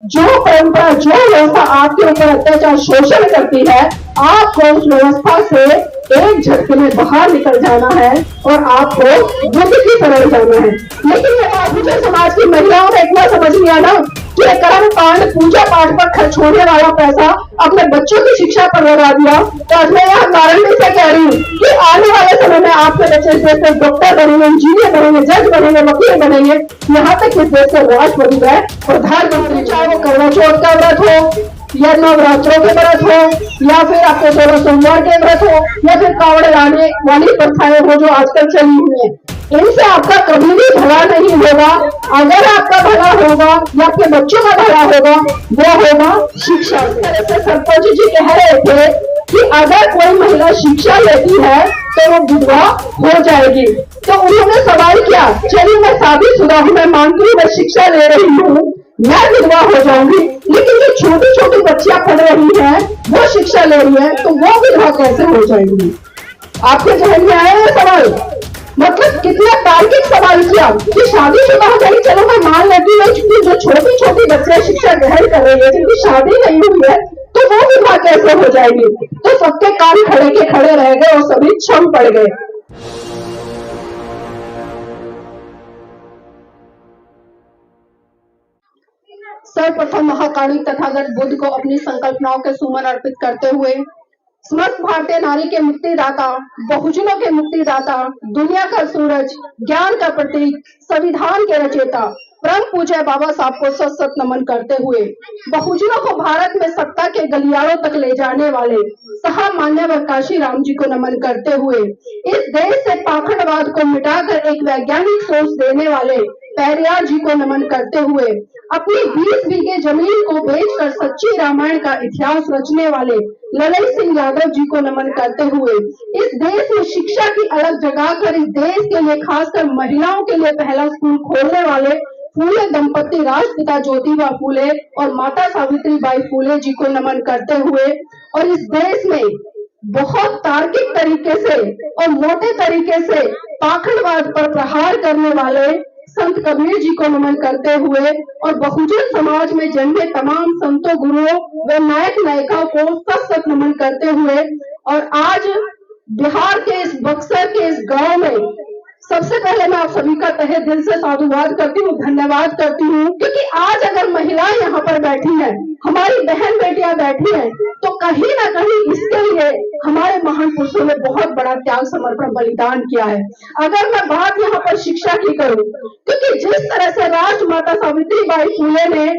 जो परंपरा, जो व्यवस्था आपके ऊपर अत्याचार शोषण करती है, आपको उस व्यवस्था से एक झटके में बाहर निकल जाना है और आपको बुद्ध की तरह जाना है। लेकिन ये बहुजन समाज की महिलाओं को इतना समझ नहीं आना कि कर्म कांड पूजा पाठ पर खर्च होने वाला पैसा अपने बच्चों की शिक्षा पर लगा दिया। तो आज मैं यहाँ वारंटी से कह रही हूँ कि आने वाले समय में आपके बच्चे इस देश में डॉक्टर बनेंगे, इंजीनियर बनेंगे, जज बनेंगे, वकील बनेंगे, यहाँ तक इस देश के राष्ट्रपति है। प्रधानमंत्री, चाहे वो करवा चौथ का व्रत हो या नवरात्रों के व्रत हो या फिर आपके 16 सोमवार के व्रत हो या फिर कावड़ लाने वाली प्रथाएं हो जो आजकल चली हुई है, इनसे आपका कभी भी भला नहीं होगा। अगर आपका भला होगा या आपके बच्चों का भला होगा, वो होगा शिक्षा से। सरपंच जी कह रहे थे कि अगर कोई महिला शिक्षा लेती है तो वो विधवा हो जाएगी। तो उन्होंने सवाल किया, चलिए मैं शादीशुदा हूँ, मैं मानती हूँ मैं शिक्षा ले रही हूँ, मैं विधवा हो जाऊंगी, लेकिन जो छोटी छोटी बच्चियां पढ़ रही हैं वो शिक्षा ले रही है, तो वो विधवा कैसे हो जाएंगी? आपके जहन में आया है सवाल? मतलब कितना तार्किक सवाल किया कि शादीशुदा हो जाएगी। चलो मैं मान लेती हूँ कि जो छोटी छोटी बच्चियां शिक्षा ग्रहण कर रही है, जिनकी शादी नहीं हुई है, तो वो विधवा कैसे हो जाएगी? तो सबके कान खड़े के खड़े रह गए और सभी छम पड़ गए। सर्वप्रथम महाकाली तथागत बुद्ध को अपनी संकल्पनाओं के सुमन अर्पित करते हुए समस्त भारतीय नारी के मुक्तिदाता, बहुजनों के मुक्तिदाता, दुनिया का सूरज, ज्ञान का प्रतीक, संविधान के रचयिता परम पूज्य बाबा साहब को सत सत नमन करते हुए बहुजनों को भारत में सत्ता के गलियारों तक ले जाने वाले साहब मान्यवर काशी राम जी को नमन करते हुए इस देश से पाखंडवाद को मिटाकर एक वैज्ञानिक सोच देने वाले पेरियार जी को नमन करते हुए अपनी 20 बीघे जमीन को बेचकर सच्ची रामायण का इतिहास रचने वाले ललित सिंह यादव जी को नमन करते हुए इस देश में शिक्षा की अलग जगह कर इस देश के लिए खासकर महिलाओं के लिए पहला स्कूल खोलने वाले फूले दंपति राष्ट्रपिता ज्योतिबा फूले और माता सावित्री बाई फूले जी को नमन करते हुए और इस देश में बहुत तार्किक तरीके से और मोटे तरीके से पाखंडवाद पर प्रहार करने वाले संत कबीर जी को नमन करते हुए और बहुजन समाज में जन्मे तमाम संतों, गुरुओं व नायक नायिकाओं को सत सत नमन करते हुए और आज बिहार के इस बक्सर के इस गांव में सबसे पहले मैं आप सभी का तहे दिल से साधुवाद करती हूँ, धन्यवाद करती हूँ, क्योंकि आज अगर महिलाएं यहाँ पर बैठी हैं, हमारी बहन बेटियां बैठी हैं, तो कहीं ना कहीं इसके लिए हमारे महान पुरुषों ने बहुत बड़ा त्याग, समर्पण, बलिदान किया है। अगर मैं बात यहाँ पर शिक्षा की करूँ, क्योंकि जिस तरह से राष्ट्रमाता सावित्री बाई फूले ने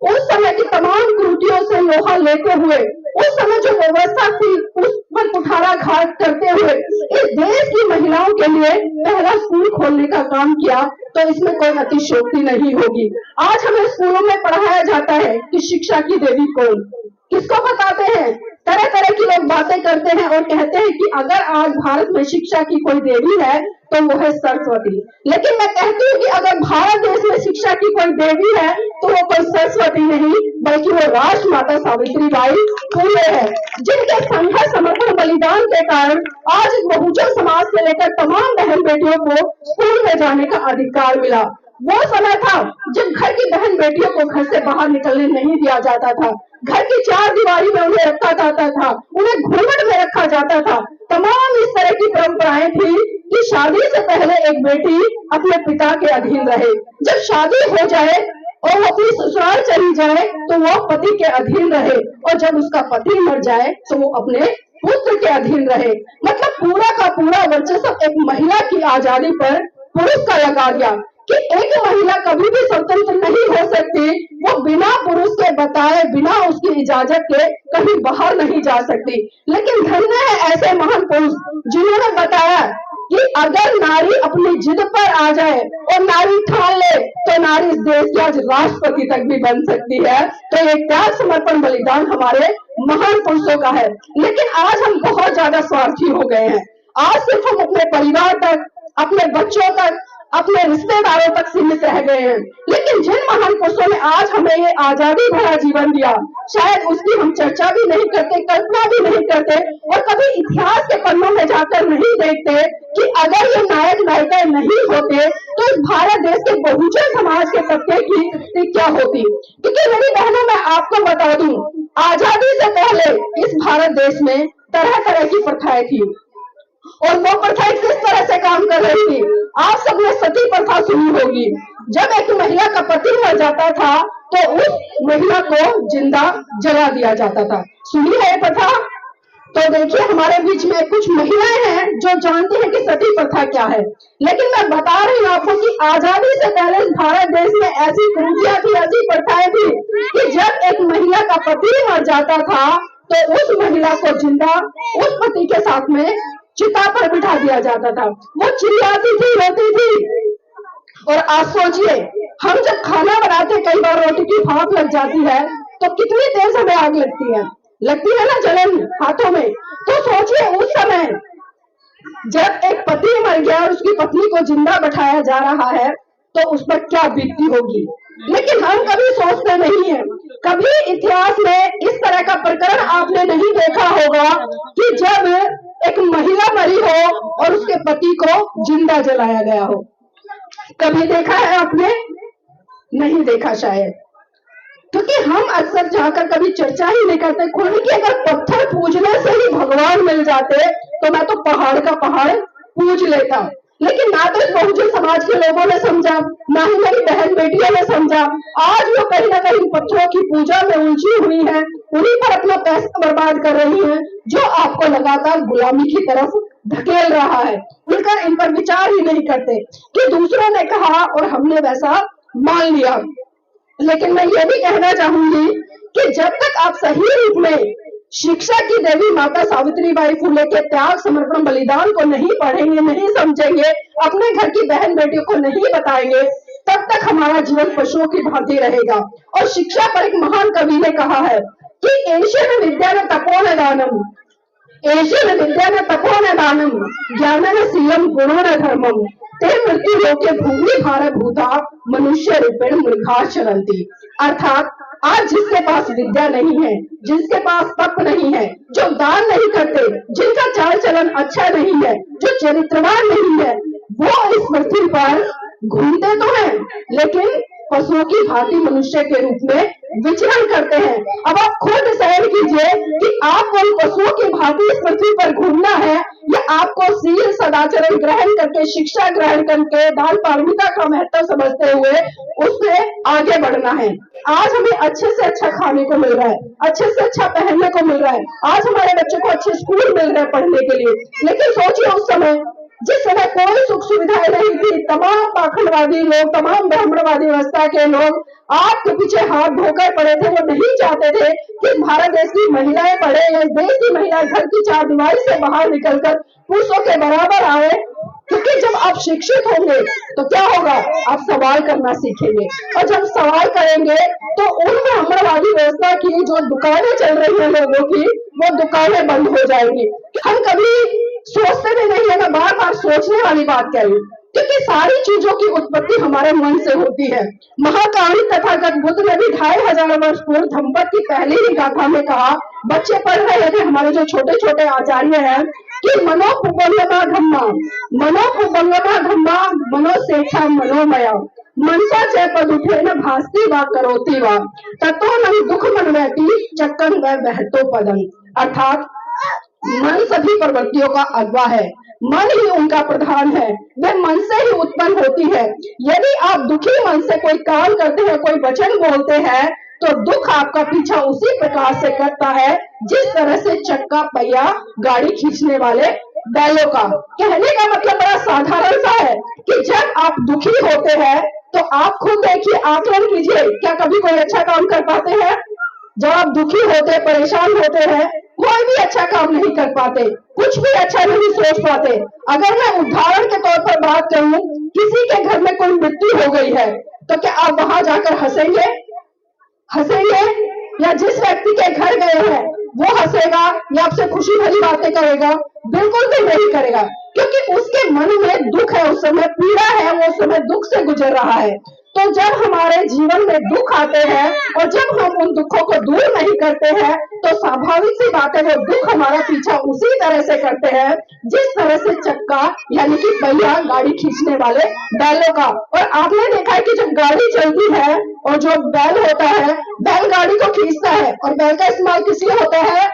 उस समय की तमाम कृतियों से लोहा लेते हुए उस समय जो व्यवस्था थी उस पर कुठारा घाट करते हुए इस देश की महिलाओं के लिए पहला स्कूल खोलने का काम किया, तो इसमें कोई अतिशयोक्ति नहीं होगी। आज हमें स्कूलों में पढ़ाया जाता है कि शिक्षा की देवी कौन, किसको बताते हैं? तरह तरह की लोग बातें करते हैं और कहते हैं कि अगर आज भारत में शिक्षा की कोई देवी है तो वो है सरस्वती। लेकिन मैं कहती हूँ कि अगर भारत देश में शिक्षा की कोई देवी है तो वो कोई सरस्वती नहीं बल्कि वो राष्ट्रमाता सावित्री बाई फूले है, जिनके संघर्ष, समर्पण, बलिदान के कारण आज बहुजन समाज से लेकर तमाम बहन बेटियों को स्कूल में जाने का अधिकार मिला। वो समय था जब घर की बहन बेटियों को घर से बाहर निकलने नहीं दिया जाता था, घर की चार दीवारी में उन्हें रखा जाता था, उन्हें घूंघट में रखा जाता था। तमाम इस तरह की परंपराएं थी कि शादी से पहले एक बेटी अपने पिता के अधीन रहे, जब शादी हो जाए और वो अपनी ससुराल चली जाए तो वो पति के अधीन रहे, और जब उसका पति मर जाए तो वो अपने पुत्र के अधीन रहे। मतलब पूरा का पूरा वर्चस्व एक महिला की आजादी पर पुरुष का लगा दिया कि एक महिला कभी भी स्वतंत्र नहीं हो सकती, वो बिना पुरुष के बताए, बिना उसकी इजाजत के कहीं बाहर नहीं जा सकती। लेकिन धन्य है ऐसे महान पुरुष जिन्होंने बताया कि अगर नारी अपनी जिद पर आ जाए और नारी ठान ले तो नारी इस देश की आज राष्ट्रपति तक भी बन सकती है। तो ये त्याग, समर्पण, बलिदान हमारे महान पुरुषों का है। लेकिन आज हम बहुत ज्यादा स्वार्थी हो गए हैं। आज सिर्फ हम अपने परिवार तक, अपने बच्चों तक, अपने रिश्तेदारों तक सीमित रह गए हैं। लेकिन जिन महान पुरुषों ने आज हमें ये आजादी भरा जीवन दिया, शायद उसकी हम चर्चा भी नहीं करते, कल्पना भी नहीं करते और कभी इतिहास के पन्नों में जाकर नहीं देखते कि अगर ये नायक नायिकाएं नहीं होते तो इस भारत देश के बहुजन समाज के तबके की स्थिति क्या होती। क्योंकि मेरी बहनों, आपको बता दूं, आजादी से पहले इस भारत देश में तरह तरह की प्रथाएं थी और वो प्रथाएं किस तरह से काम कर रही थी। आप सबने सती प्रथा सुनी होगी। जब एक महिला का पति मर जाता था तो उस महिला को जिंदा जला दिया जाता था। सुनी है प्रथा? तो देखिए, हमारे बीच में कुछ महिलाएं हैं जो जानती हैं कि सती प्रथा क्या है, लेकिन मैं बता रही हूँ आपको कि आजादी से पहले भारत देश में ऐसी कुरीतियां थी, ऐसी प्रथाएं थी कि जब एक महिला का पति मर जाता था तो उस महिला को जिंदा उस पति के साथ में चिता पर बिठा दिया जाता था। वो चिल्लाती थी, रोती थी। और आप सोचिए, हम जब खाना बनाते कई बार रोटी की भाप लग जाती है तो कितनी तेज हमें आग लगती है ना, जलन हाथों में। तो सोचिए उस समय जब एक पति मर गया और उसकी पत्नी को जिंदा बैठाया जा रहा है तो उस पर क्या बीतती होगी। लेकिन हम कभी सोचते नहीं है, कभी इतिहास में इस तरह का प्रकरण आपने नहीं देखा होगा कि जब एक महिला मरी हो और उसके पति को जिंदा जलाया गया हो। कभी देखा है आपने? नहीं देखा शायद, क्योंकि हम अक्सर जाकर कभी चर्चा ही नहीं करते। खुद की अगर पत्थर पूजने से ही भगवान मिल जाते तो मैं तो पहाड़ का पहाड़ पूज लेता। लेकिन ना तो इस बहुजन समाज के लोगों ने समझा, ना ही मेरी बहन बेटियों ने समझा। आज वो कहीं ना कहीं पत्थरों की पूजा में उलझी हुई है, उन्हीं पर अपना पैसा बर्बाद कर रही है, जो आपको लगातार गुलामी की तरफ धकेल रहा है। खुलकर इन पर विचार ही नहीं करते कि दूसरों ने कहा और हमने वैसा मान लिया। लेकिन मैं ये भी कहना चाहूंगी कि जब तक आप सही रूप में शिक्षा की देवी माता सावित्रीबाई फुले के त्याग, समर्पण, बलिदान को नहीं पढ़ेंगे, नहीं समझेंगे, अपने घर की बहन बेटियों को नहीं बताएंगे, तब तक हमारा जीवन पशुओं की भांति रहेगा। और शिक्षा पर एक महान कवि ने कहा है कि एशियन विद्या न तपो न दानम, एशियन विद्या न तपो न दानम, ज्ञान न शीलम, गुणो न धर्मम, ते मृत्यु लोके भूमि भार भूता, मनुष्य रूपेण मृगा चरंती। अर्थात आज जिसके पास विद्या नहीं है, जिसके पास तप नहीं है, जो दान नहीं करते, जिनका चाल चलन अच्छा नहीं है, जो चरित्रवान नहीं है, वो इस पृथ्वी पर घूमते तो हैं लेकिन पशुओं की भांति मनुष्य के रूप में विचरण करते हैं। अब आप खुद सहन कीजिए कि आपको पशुओं की भांति इस पृथ्वी पर घूमना है या आपको शील सदाचरण ग्रहण करके, शिक्षा ग्रहण करके, दान पारमिता का महत्व समझते हुए उससे आगे बढ़ना है। आज हमें अच्छे से अच्छा खाने को मिल रहा है, अच्छे से अच्छा पहनने को मिल रहा है, आज हमारे बच्चों को अच्छे स्कूल मिल रहे हैं पढ़ने के लिए। लेकिन सोचिए उस समय जिस समय कोई सुख सुविधाएं नहीं थी, तमाम पाखंडवादी लोग, तमाम ब्राह्मणवादी व्यवस्था के लोग आपके पीछे हाथ धोकर पड़े थे। वो नहीं चाहते थे कि भारत देश की महिलाएं पढ़े या इस देश की महिलाएं घर की चार दीवारी से बाहर निकलकर पुरुषों के बराबर आए। क्योंकि जब आप शिक्षित होंगे तो क्या होगा, आप सवाल करना सीखेंगे, और जब सवाल करेंगे तो उन ब्राह्मणवादी व्यवस्था की जो दुकानें चल रही है लोगों की, वो दुकानें बंद हो जाएंगी। हम कभी सोचते भी नहीं है, मैं बार बार सोचने वाली बात कह रही हूँ, क्योंकि सारी चीजों की उत्पत्ति हमारे मन से होती है। महाकाली तथागत बुद्ध ने भी 2500 वर्ष पूर्व धम्मपद की पहली ही गाथा में कहा, बच्चे पढ़ रहे थे हमारे जो छोटे छोटे आचार्य हैं, कि मनोपुबंगमा धम्मा, मनोपुबंगमा धम्मा, मनोसेठा मनोमया, मनसा च पदुठेन भास्ति वा करोति वा, ततो न दुख मनवैति चक्कन व बहतो पदम। अर्थात मन सभी प्रवृत्तियों का अगवा है, मन ही उनका प्रधान है, वे मन से ही उत्पन्न होती है। यदि आप दुखी मन से कोई काम करते हैं, कोई वचन बोलते हैं, तो दुख आपका पीछा उसी प्रकार से करता है जिस तरह से चक्का पहिया गाड़ी खींचने वाले बैलों का। कहने का मतलब बड़ा साधारण सा है कि जब आप दुखी होते हैं तो आप खुद देखिए, आकलन कीजिए, क्या कभी कोई अच्छा काम कर पाते हैं? जब आप दुखी होते, परेशान होते हैं, कोई भी अच्छा काम नहीं कर पाते, कुछ भी अच्छा नहीं सोच पाते। अगर मैं उदाहरण के तौर पर बात करूं, किसी के घर में कोई मृत्यु हो गई है तो क्या आप वहां जाकर हंसेंगे? या जिस व्यक्ति के घर गए हैं वो हंसेगा या आपसे खुशी भरी बातें करेगा? बिल्कुल भी नहीं करेगा, क्योंकि उसके मन में दुख है, उस समय पीड़ा है, वो उस समय दुख से गुजर रहा है। तो जब हमारे जीवन में दुख आते हैं और जब हम उन दुखों को दूर नहीं करते हैं तो स्वाभाविक सी बात है, वो दुख हमारा पीछा उसी तरह से करते हैं जिस तरह से चक्का यानी कि पहिया गाड़ी खींचने वाले बैलों का। और आपने देखा है कि जब गाड़ी चलती है और जो बैल होता है, बैलगाड़ी को खींचता और बैल का इस्तेमाल किस लिए होता है?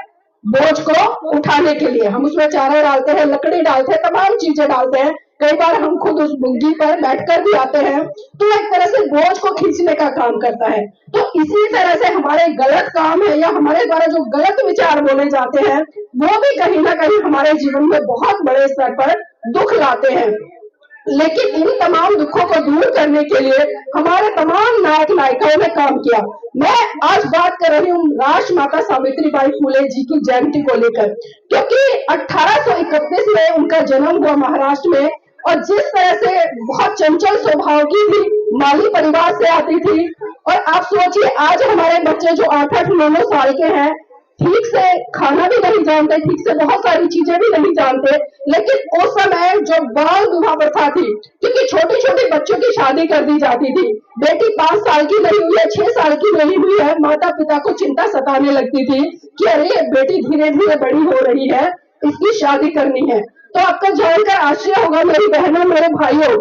बोझ को उठाने के लिए। हम उसमें चारा डालते हैं, लकड़ी डालते हैं, तमाम चीजें डालते हैं। कई बार हम खुद उस बुग्गी पर बैठकर भी आते हैं, तो एक तरह से बोझ को खींचने का काम करता है। तो इसी तरह से हमारे गलत काम है या हमारे द्वारा जो गलत विचार बोले जाते हैं, वो भी कहीं ना कहीं हमारे जीवन में बहुत बड़े स्तर पर दुख लाते हैं। लेकिन इन तमाम दुखों को दूर करने के लिए हमारे तमाम नायक नायिकाओं ने काम किया। मैं आज बात कर रही हूँ राष्ट्रमाता सावित्रीबाई फुले जी की जयंती को लेकर, क्योंकि 1831 में उनका जन्म हुआ महाराष्ट्र में, और जिस तरह से बहुत चंचल स्वभाव की थी, माली परिवार से आती थी। और आप सोचिए, आज हमारे बच्चे जो 8-8, 9-9 साल के हैं, ठीक से खाना भी नहीं जानते, ठीक से बहुत सारी चीजें भी नहीं जानते। लेकिन उस समय जो बाल विवाह प्रथा थी, क्योंकि छोटे छोटे बच्चों की शादी कर दी जाती थी, बेटी 5 साल की नहीं हुई है, 6 साल की नहीं हुई है, माता पिता को चिंता सताने लगती थी कि अरे बेटी धीरे धीरे बड़ी हो रही है, इसकी शादी करनी है। तो आपको जानकर आश्चर्य होगा मेरी बहनों, मेरे भाइयों,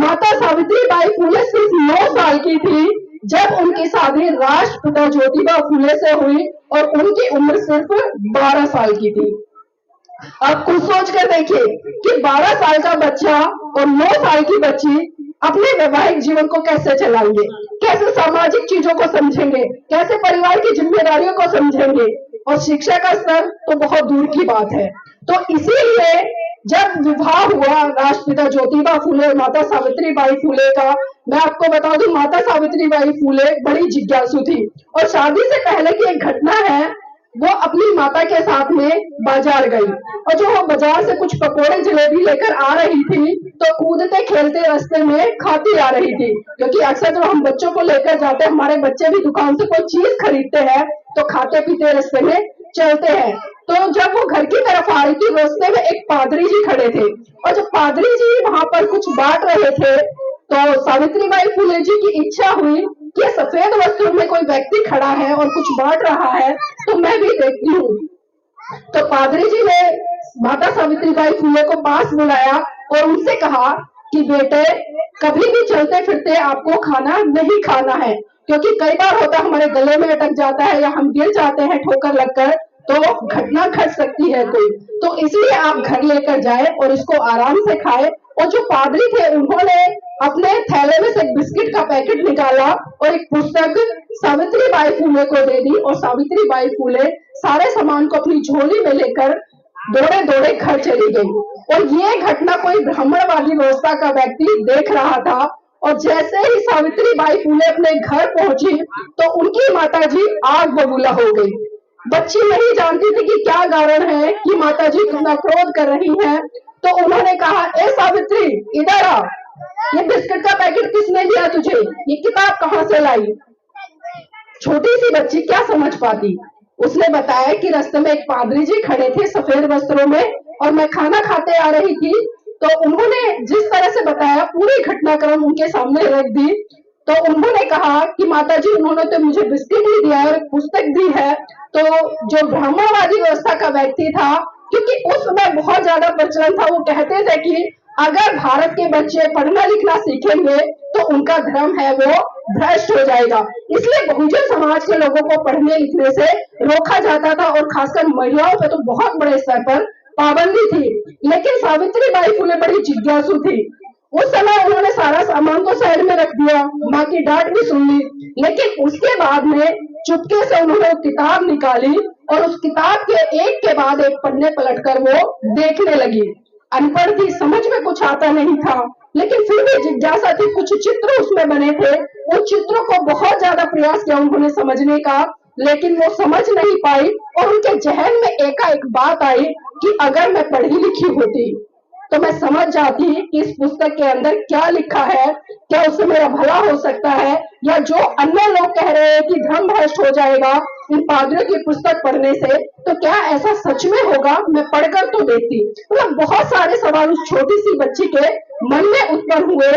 माता सावित्रीबाई फुले सिर्फ 9 साल की थी जब उनकी शादी राष्ट्रपिता ज्योतिबा फुले से हुई, और उनकी उम्र सिर्फ 12 साल की थी। आप कुछ सोच कर देखिए कि 12 साल का बच्चा और 9 साल की बच्ची अपने वैवाहिक जीवन को कैसे चलाएंगे, कैसे सामाजिक चीजों को समझेंगे, कैसे परिवार की जिम्मेदारियों को समझेंगे, और शिक्षा का स्तर तो बहुत दूर की बात है। तो इसीलिए जब विवाह हुआ राष्ट्रपिता ज्योतिबा फुले और माता सावित्रीबाई फुले का, मैं आपको बता दूं, माता सावित्रीबाई फुले बड़ी जिज्ञासु थी, और शादी से पहले की एक घटना है, वो अपनी माता के साथ में बाजार गई, और जो वो बाजार से कुछ पकोड़े जलेबी लेकर आ रही थी, तो कूदते खेलते रास्ते में खाती आ रही थी। क्योंकि अक्सर जब हम बच्चों को लेकर जाते हैं, हमारे बच्चे भी दुकान से कोई चीज खरीदते हैं तो खाते पीते रास्ते में चलते हैं। तो जब वो घर की तरफ आ रही थी, रास्ते में एक पादरी जी खड़े थे, और जब पादरी जी वहां पर कुछ बांट रहे थे, तो सावित्रीबाई फुले जी की इच्छा हुई कि सफेद वस्त्रों में कोई व्यक्ति खड़ा है और कुछ बांट रहा है, तो मैं भी देखती हूँ। तो पादरी जी ने माता सावित्रीबाई फुले को पास बुलाया और उनसे कहा कि बेटे, कभी भी चलते फिरते आपको खाना नहीं खाना है, क्योंकि कई बार होता है हमारे गले में अटक जाता है या हम गिर जाते हैं ठोकर लगकर, तो घटना घट सकती है कोई, तो इसलिए आप घर लेकर जाए और इसको आराम से खाए। और जो पादरी थे, उन्होंने अपने थैले में से बिस्किट का पैकेट निकाला और एक पुस्तक सावित्रीबाई फुले को दे दी, और सावित्रीबाई फुले सारे सामान को अपनी झोली में लेकर दौड़े दौड़े घर चली गई। और ये घटना कोई ब्राह्मणवादी व्यवस्था का व्यक्ति देख रहा था, और जैसे ही सावित्रीबाई फुले अपने घर पहुंची, तो उनकी माताजी आग बबूला हो गई। बच्ची नहीं जानती थी कि क्या कारण है कि माताजी इतना क्रोध कर रही हैं, तो उन्होंने कहा, ए सावित्री, इधर आ, ये बिस्किट का पैकेट किसने दिया तुझे, ये किताब कहाँ से लाई? छोटी सी बच्ची क्या समझ पाती। उसने बताया कि रास्ते में एक पादरी जी खड़े थे सफेद वस्त्रों में, और मैं खाना खाते आ रही थी। तो उन्होंने जिस तरह से बताया, पूरी घटनाक्रम उनके सामने रख दी। तो उन्होंने कहा कि माताजी, उन्होंने तो मुझे बिस्किट ही दिया है और पुस्तक दी है। तो जो ब्राह्मणवादी व्यवस्था का व्यक्ति था, क्योंकि उस समय बहुत ज्यादा प्रचलन था, वो कहते थे कि अगर भारत के बच्चे पढ़ना लिखना सीखेंगे तो उनका धर्म है वो भ्रष्ट हो जाएगा। इसलिए बहुजन समाज के लोगों को पढ़ने लिखने से रोका जाता था, और खासकर महिलाओं पे तो बहुत बड़े स्तर पर पाबंदी थी। लेकिन सावित्रीबाई फुले बड़ी जिज्ञासु थी। उस समय उन्होंने सारा सामान तो साइड में रख दिया, माँ की डांट भी सुन ली, लेकिन उसके बाद में चुपके से उन्होंने किताब निकाली, और उस किताब के एक के बाद एक पन्ने पलटकर वो देखने लगी। अनपढ़ थी, समझ में कुछ आता नहीं था, लेकिन फिर भी जिज्ञासा थी। कुछ चित्र उसमें बने थे, उन चित्रों को बहुत ज्यादा प्रयास किया उन्होंने समझने का, लेकिन वो समझ नहीं पाई। और उनके जहन में एकाएक बात आई कि अगर मैं पढ़ी लिखी होती तो मैं समझ जाती कि इस पुस्तक के अंदर क्या लिखा है, क्या उससे मेरा भला हो सकता है, या जो अन्य लोग कह रहे हैं कि धर्म भ्रष्ट हो जाएगा इन पादरियों की पुस्तक पढ़ने से, तो क्या ऐसा सच में होगा, मैं पढ़कर तो देखती। मतलब बहुत सारे सवाल उस छोटी सी बच्ची के मन में उत्पन्न हुए।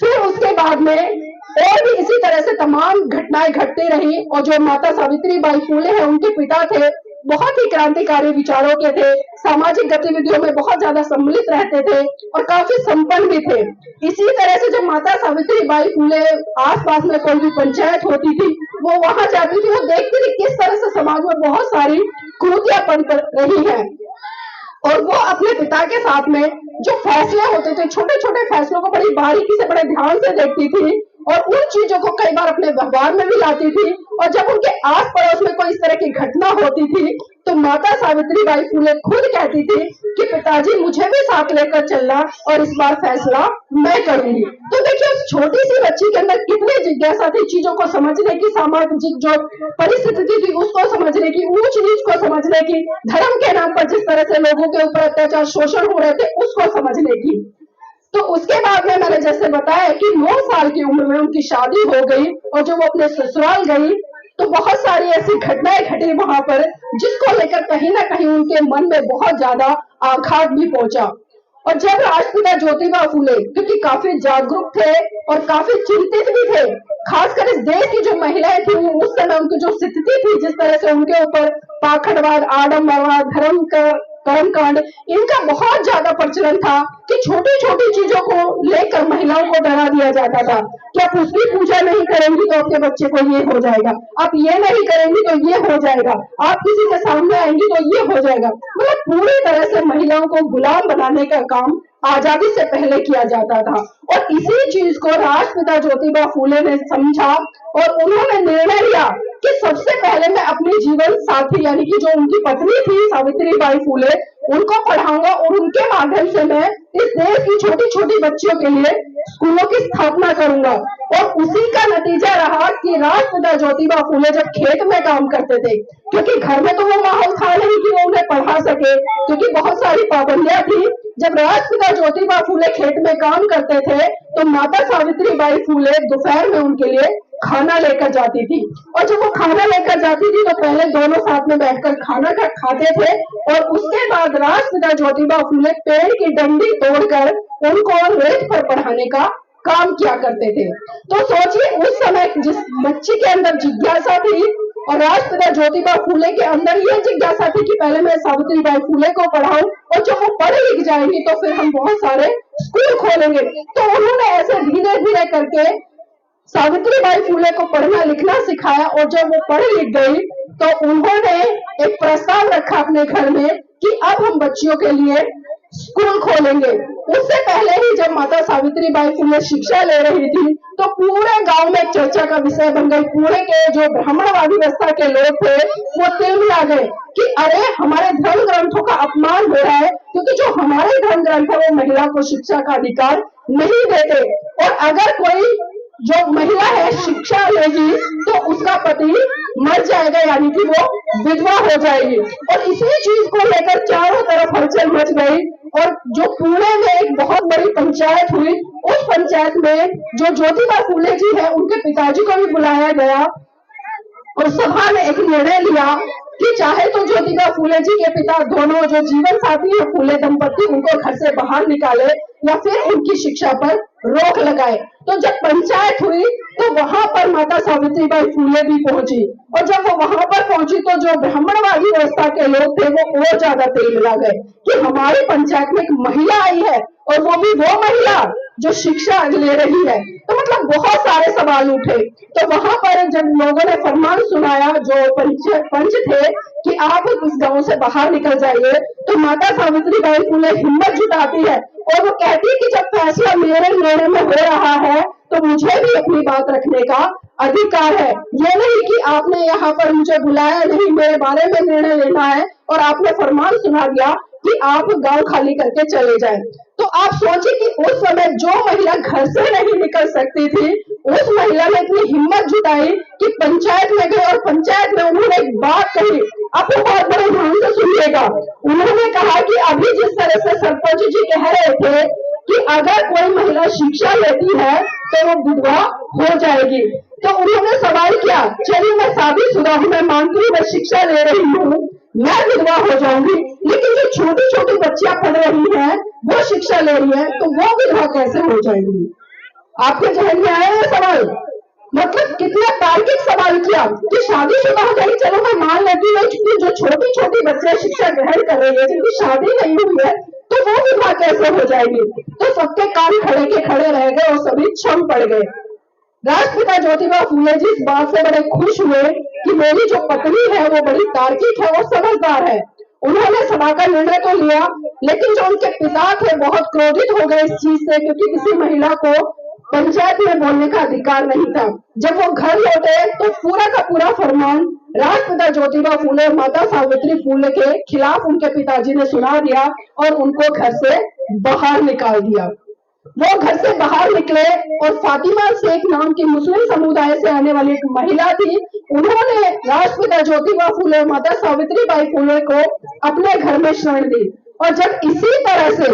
फिर उसके बाद में और भी इसी तरह से तमाम घटनाएं घटती रही, और जो माता सावित्रीबाई फुले है, उनके पिता थे, बहुत ही क्रांतिकारी विचारों के थे, सामाजिक गतिविधियों में बहुत ज्यादा सम्मिलित रहते थे और काफी संपन्न भी थे। इसी तरह से जब माता सावित्री बाई फुले आसपास में कोई भी पंचायत होती थी, वो वहां जाती थी, वो देखती थी किस तरह से समाज में बहुत सारी कुरीतियां पनप रही हैं, और वो अपने पिता के साथ में जो फैसले होते थे, छोटे छोटे फैसलों को बड़ी बारीकी से, बड़े ध्यान से देखती थी और उन चीजों को कई बार अपने व्यवहार में भी लाती थी। और जब उनके आस पड़ोस में कोई इस तरह की घटना होती थी तो माता सावित्री बाई फुले खुद कहती थी कि पिताजी मुझे भी साथ लेकर चलना और इस बार फैसला मैं करूंगी। तो देखिए उस छोटी सी बच्ची के अंदर कितनी जिज्ञासा थी चीजों को समझने की, सामाजिक जो परिस्थिति थी उसको समझने की, ऊंच नीच को समझने की, धर्म के नाम पर जिस तरह से लोगों के ऊपर अत्याचार शोषण हो रहे थे उसको समझने की। तो उसके बाद में मैंने जैसे बताया कि 9 साल की उम्र में उनकी शादी हो गई और जब वो अपने ससुराल गई तो बहुत सारी ऐसी घटनाएं घटी वहां पर जिसको लेकर कहीं ना कहीं उनके मन में बहुत ज्यादा आघात भी पहुंचा। और जब राष्ट्रपिता ज्योतिबा फुले क्योंकि काफी जागरूक थे और काफी चिंतित भी थे, खासकर इस देश की जो महिलाएं थी उस समय उनकी जो स्थिति थी, जिस तरह से उनके ऊपर पाखंडवाद, आडम्बरवाद, धर्म का कर्मकांड, इनका बहुत ज्यादा प्रचलन था कि छोटी छोटी चीजों को लेकर महिलाओं को डरा दिया जाता था कि आप उसकी पूजा नहीं करेंगी तो आपके बच्चे को ये हो जाएगा, आप ये नहीं करेंगी तो ये हो जाएगा, आप किसी के सामने आएंगी तो ये हो जाएगा। मतलब पूरी तरह से महिलाओं को गुलाम बनाने का काम आजादी से पहले किया जाता था। और इसी चीज को राष्ट्रपिता ज्योतिबा फुले ने समझा और उन्होंने निर्णय लिया कि सबसे पहले मैं अपनी जीवन साथी यानी कि जो उनकी पत्नी थी सावित्री बाई फुले उनको पढ़ाऊंगा और उनके माध्यम से मैं इस देश की छोटी छोटी बच्चियों के लिए स्कूलों की स्थापना करूंगा। और उसी का नतीजा रहा कि राष्ट्रपिता ज्योतिबा फुले जब खेत में काम करते थे, क्योंकि घर में तो वो माहौल था नहीं कि वो उन्हें पढ़ा सके, क्योंकि बहुत सारी पाबंदियां थी। जब राष्ट्रपिता ज्योतिबा फुले खेत में काम करते थे तो माता सावित्री बाई फुले दोपहर में उनके लिए खाना लेकर जाती थी। और जब वो खाना लेकर जाती थी तो पहले दोनों साथ में बैठकर खाना खाते थे और उसके बाद राष्ट्रपिता ज्योतिबा फुले पेड़ की डंडी तोड़कर उनको रेत पर पढ़ाने का काम किया करते थे। तो सोचिए उस समय जिस बच्ची के अंदर जिज्ञासा थी और राष्ट्रपिता ज्योतिबा फुले के अंदर ये जिज्ञासा थी कि पहले मैं सावित्री बाई फुले को पढ़ाऊं और जब वो पढ़ लिख जाएंगी तो फिर हम बहुत सारे स्कूल खोलेंगे। तो उन्होंने ऐसे धीरे धीरे करके सावित्री बाई फुले को पढ़ना लिखना सिखाया और जब वो पढ़ लिख गई तो उन्होंने एक प्रस्ताव रखा अपने घर में कि अब हम बच्चियों के लिए स्कूल खोलेंगे। उससे पहले ही जब माता सावित्री बाई फुले शिक्षा ले रही थी तो पूरे गांव में चर्चा का विषय बन गई। पूरे के जो ब्राह्मणवादी व्यवस्था के लोग थे वो तिलमिला गए कि अरे हमारे धर्म ग्रंथों का अपमान हो रहा है, क्योंकि जो हमारे धर्म ग्रंथ है वो महिला को शिक्षा का अधिकार नहीं देते और अगर कोई जो महिला है शिक्षा लेगी तो उसका पति मर जाएगा यानी कि वो विधवा हो जाएगी। और इसी चीज को लेकर चारों तरफ हलचल मच गई और जो पुणे में एक बहुत बड़ी पंचायत हुई, उस पंचायत में जो ज्योतिबा फुले जी है उनके पिताजी को भी बुलाया गया और सभा ने एक निर्णय लिया कि चाहे तो ज्योतिबा फुले जी के पिता दोनों जो जीवन साथी है फुले दंपति उनको घर से बाहर निकाले या फिर उनकी शिक्षा पर रोक लगाए। तो जब पंचायत हुई तो वहां पर माता सावित्री बाई फुले भी पहुंची और जब वो वहां पर पहुंची तो जो ब्राह्मणवादी व्यवस्था के लोग थे वो और ज्यादा तेल मिला गए कि हमारी पंचायत में एक महिला आई है और वो भी वो महिला जो शिक्षा ले रही है। तो मतलब बहुत सारे सवाल उठे। तो वहां पर जब लोगों ने फरमान सुनाया जो पंच थे कि आप इस गांव से बाहर निकल जाइए, तो माता सावित्री बाई फुले हिम्मत जुटाती है और वो कहती है कि जब फैसला मेरे निर्णय में हो रहा है तो मुझे भी अपनी बात रखने का अधिकार है। ये नहीं कि आपने यहाँ पर मुझे बुलाया नहीं, मेरे बारे में निर्णय लेना है और आपने फरमान सुना दिया कि आप गांव खाली करके चले जाएं। तो आप सोचिए कि उस समय जो महिला घर से नहीं निकल सकती थी उस महिला ने इतनी हिम्मत जुटाई कि पंचायत में गए और पंचायत में उन्होंने एक बात कही। आपको बहुत बड़े ध्यान से सुनिएगा। उन्होंने कहा कि अभी जिस तरह से सरपंच जी कह रहे थे कि अगर कोई महिला शिक्षा लेती है तो वो विधवा हो जाएगी, तो उन्होंने सवाल किया चलिए मैं शादीशुदा हूँ, मैं मानती हूँ, मैं शिक्षा ले रही हूँ, मैं विधवा हो जाऊंगी, लेकिन जो छोटी छोटी बच्चियां पढ़ रही हैं वो शिक्षा ले रही है तो वो विधवा कैसे हो जाएंगी? आपके जहन में आया ये सवाल? मतलब कितना तार्किक सवाल किया कि शादीशुदा हो जाएगी, चलो मैं मान लेती हूँ कि जो छोटी छोटी बच्चे शिक्षा ग्रहण कर रही है जिनकी शादी नहीं हुई है तो वो विवाह कैसे हो जाएगी। तो सबके कान खड़े के खड़े रह गए और सभी छम पड़ गए। राष्ट्रपिता ज्योतिबा फूले जी इस बात से बड़े खुश हुए कि मेरी जो पत्नी है वो बड़ी तार्किक है, वो समझदार है। उन्होंने सभा का निर्णय तो लिया, लेकिन जो उनके पिता थे बहुत क्रोधित हो गए इस चीज से, क्योंकि किसी महिला को पंचायत में बोलने का अधिकार नहीं था। जब वो घर लौटे तो पूरा का पूरा फरमान राष्ट्रपिता ज्योतिबा फूले और माता सावित्री फूले के खिलाफ उनके पिताजी ने सुना दिया और उनको घर से बाहर निकाल दिया। वो घर से बाहर निकले और फातिमा शेख नाम की मुस्लिम समुदाय से आने वाली एक महिला थी, उन्होंने राष्ट्रपिता ज्योतिबा फूले और माता सावित्री बाई फूले को अपने घर में शरण दी। और जब इसी तरह से,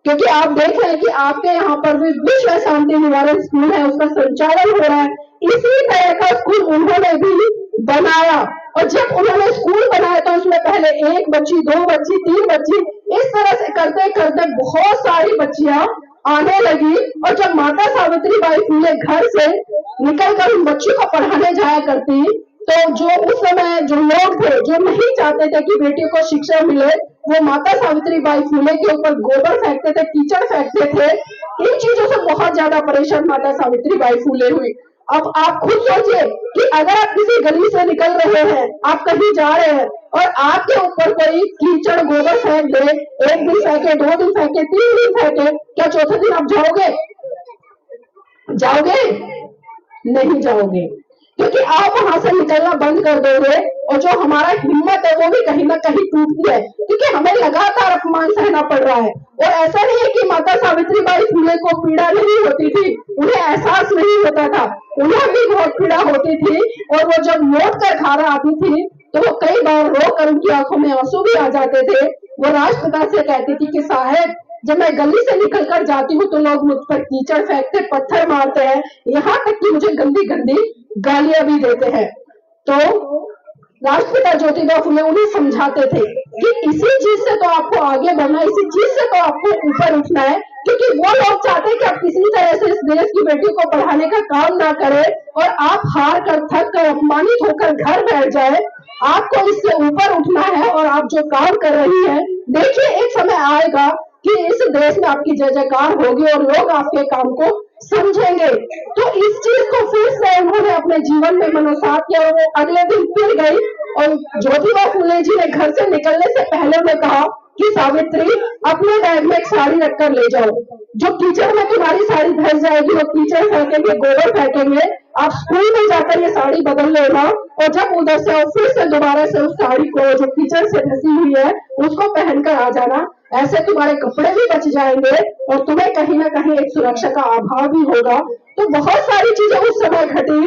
क्योंकि आप देख रहे हैं कि आपके यहाँ पर भी विश्व शांति निवारण स्कूल है, उसका संचालन हो रहा है, इसी तरह का स्कूल उन्होंने भी बनाया। और जब उन्होंने स्कूल बनाया तो उसमें पहले 1 बच्ची, 2 बच्ची, 3 बच्ची, इस तरह से करते करते बहुत सारी बच्चियां आने लगी। और जब माता सावित्री बाई फूले घर से निकलकर उन बच्चों को पढ़ाने जाया करती, तो जो उस समय जो लोग थे जो नहीं चाहते थे कि बेटियों को शिक्षा मिले, वो माता सावित्री बाई फूले के ऊपर गोबर फेंकते थे, कीचड़ फेंकते थे। इन चीजों से बहुत ज्यादा परेशान माता सावित्री बाई फूले हुई। अब आप खुद सोचिए कि अगर आप किसी गली से निकल रहे हैं, आप कहीं जा रहे हैं और आपके ऊपर कोई कीचड़ गोबर फेंक दे, 1 दिन फेंके, 2 दिन फेंके, 3 दिन फेंके, क्या चौथे दिन आप जाओगे? जाओगे? नहीं जाओगे, क्योंकि आप वहां से निकलना बंद कर दोगे और जो हमारा हिम्मत है वो भी कहीं ना कहीं टूटती है, क्योंकि हमें लगातार अपमान सहना पड़ रहा है। और ऐसा नहीं है कि माता सावित्री बाई फूले को पीड़ा नहीं होती थी, उन्हें एहसास नहीं होता था, उन्हें भी बहुत पीड़ा होती थी। और वो जब लौट कर खाना आती थी तो वो कई बार रोकर उनकी आंखों में आंसू भी आ जाते थे। वो राष्ट्रपिता से कहती थी कि साहब, जब मैं गली से निकल कर जाती हूँ तो लोग मुझ पर कीचड़ फेंकते, पत्थर मारते हैं, यहाँ तक कि मुझे गंदी गंदी गालियां भी देते हैं। तो राष्ट्रपिता ज्योतिबा फूले उन्हें समझाते थे कि इसी चीज से तो आपको आगे बढ़ना, इसी चीज से तो आपको ऊपर उठना है, क्योंकि वो लोग चाहते हैं कि आप किसी तरह से इस देश की बेटी को पढ़ाने का काम ना करें और आप हार कर, थक कर, अपमानित होकर घर बैठ जाए। आपको इससे ऊपर उठना है और आप जो काम कर रही हैं, देखिए एक समय आएगा कि इस देश में आपकी जय जयकार होगी और लोग आपके काम को समझेंगे। तो इस चीज को फिर से उन्होंने अपने जीवन में मनोसात किया और वो अगले दिन फिर गई और ज्योतिबा फूले जी ने घर से निकलने से पहले उन्हें कहा कि सावित्री, अपने बैग में एक साड़ी रखकर ले जाओ, जो कीचड़ में तुम्हारी साड़ी धस जाएगी, वो कीचड़ फेंकेंगे, गोबर फेंकेंगे, आप स्कूल में जाकर ये साड़ी बदल लेना और जब उधर से फिर से दोबारा से उस साड़ी को जो कीचड़ से धसी हुई है उसको पहनकर आ जाना। ऐसे तुम्हारे कपड़े भी बच जाएंगे और तुम्हें कहीं ना कहीं एक सुरक्षा का अभाव भी होगा। तो बहुत सारी चीजें उस समय घटी,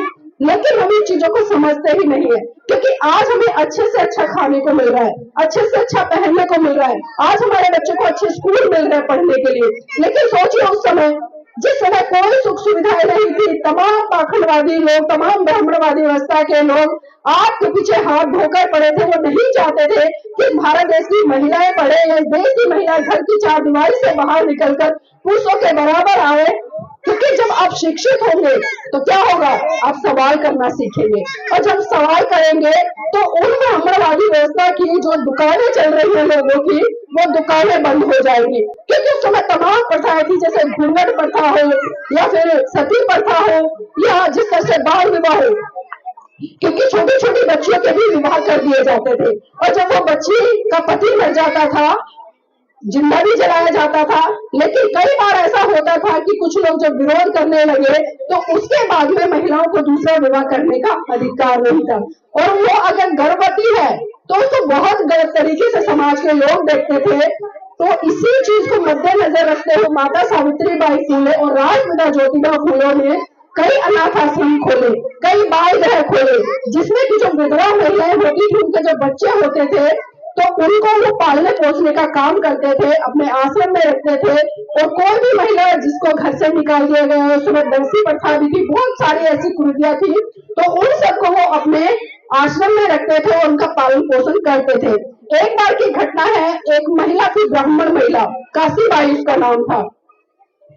लेकिन हम इन चीजों को समझते ही नहीं है, क्योंकि आज हमें अच्छे से अच्छा खाने को मिल रहा है, अच्छे से अच्छा पहनने को मिल रहा है, आज हमारे बच्चों को अच्छे स्कूल मिल रहे हैं पढ़ने के लिए। लेकिन सोचिए उस समय, जिस समय कोई सुख सुविधाएं नहीं थी, तमाम पाखंडवादी लोग, तमाम ब्राह्मणवादी व्यवस्था के लोग आपके पीछे हाथ धोकर पड़े थे। वो नहीं चाहते थे कि भारत देश की महिलाएं पढ़े या देश की महिलाएं घर की चारदीवारी से बाहर निकलकर पुरुषों के बराबर आए, क्योंकि जब आप शिक्षित होंगे तो क्या होगा, आप सवाल करना सीखेंगे और जब सवाल करेंगे तो उन ब्राह्मणवादी व्यवस्था की जो दुकानें चल रही है लोगों की, वो दुकानें बंद हो जाएंगी। क्योंकि उस समय तमाम प्रथाएं थी, जैसे घूंघट प्रथा हो या फिर सती प्रथा हो या जिस तरह से बाल विवाह हो, क्योंकि छोटी छोटी बच्चियों के भी विवाह कर दिए जाते थे और जब वो बच्ची का पति मर जाता था, जिंदा भी जलाया जाता था। लेकिन कई बार ऐसा होता था कि कुछ लोग जब विरोध करने लगे तो उसके बाद में महिलाओं को दूसरा विवाह करने का अधिकार नहीं था, और वो अगर गर्भवती है तो उसको बहुत गलत तरीके से समाज के लोग देखते थे। तो इसी चीज को मद्देनजर रखते हुए माता सावित्री बाई फूले और राष्ट्रपिता ज्योतिबा फूले ने कई अनाथ आश्रम खोले, कई बाल गृह खोले, जिसमें की जो विधवा महिलाएं होती थी, उनके जो बच्चे होते थे तो उनको वो पालने पोसने का काम करते थे, अपने आश्रम में रखते थे। और कोई भी महिला जिसको घर से निकाल दिया गया, उस समय दंसी प्रथा भी थी, बहुत सारी ऐसी कुरीतियां थी, तो उन सबको वो अपने आश्रम में रखते थे और उनका पालन पोषण करते थे। एक बार की घटना है, एक महिला थी, ब्राह्मण महिला, काशीबाई उसका नाम था।